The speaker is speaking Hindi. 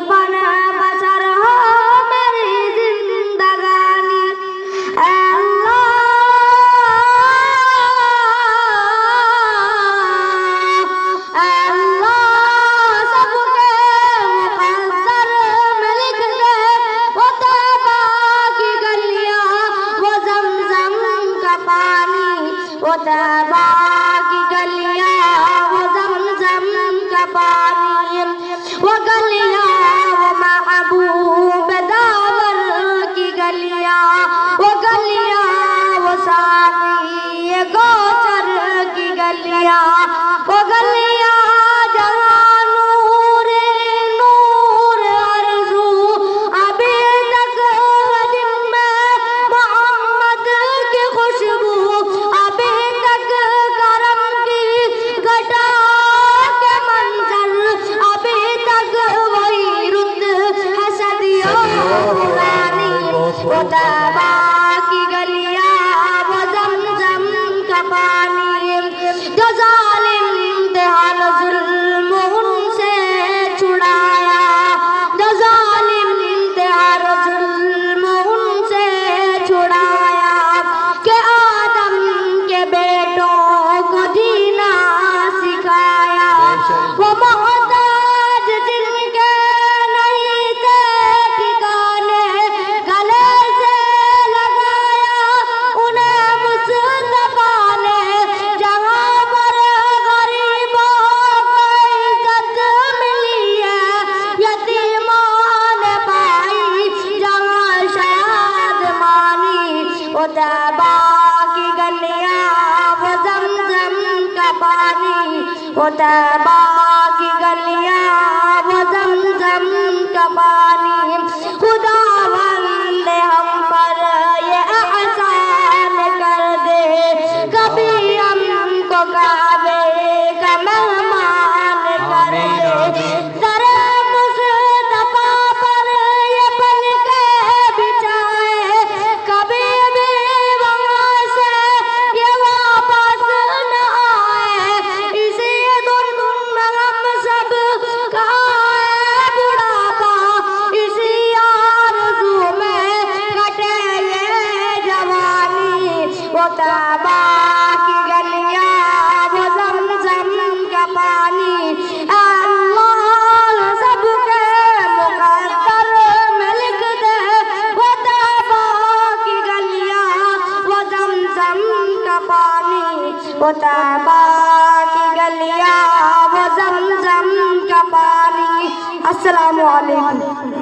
पन बसर हो मेरी जिंदगानी। वो तैबा की गलियां वो ज़मज़म का पानी, वो गलियां वो महबूब दावर की गलियां, वो गलियां वो साक़ी गौसर की गलियां, वो गलियां जहाँ नूर नूर आरज़ू अभी तक जिनमें मोहम्मद की खुशबू, वो तैबा की गलियां वो ज़मज़म का पानी, जो ज़ालिम इम्तिहान ज़ुल्म उनसे छुड़ाया, जो ज़ालिम इम्तिहान ज़ुल्म उनसे छुड़ाया, कि आदम के बेटों को जीना सिखाया। वो मोहताज जिनके नहीं थे ठिकाने, गले से लगाया उन्हें मुस्तफा ने, जहाँ पर गरीबों को इज्जत मिली है, यतीमों ने पाई जहाँ शादमानी। वो तैबा की गलियां वो ज़मज़म का पानी, वो तैबा की गलियां वो ज़मज़म का पानी। खुदावंद हम पर ये एहसान कर दे, कभी हमको काबे का मेहमान कर दे। दरे मुस्तफा पर ये पलकें बिछाए, कभी भी वहाँ से ये वापस न आए। इसी धुन में हम सब का है बुढ़ापा, इसी आरज़ू में कटे ये जवानी। वो तैबा की गलियां वो ज़मज़म का पानी, अल्लाह सबके मुक़द्दर में लिख दे। वो तैबा की गलियां वो ज़मज़म का पानी, वो तैबा की गलियां वो ज़मज़म का पानी। अस्सलामु अलैकुम।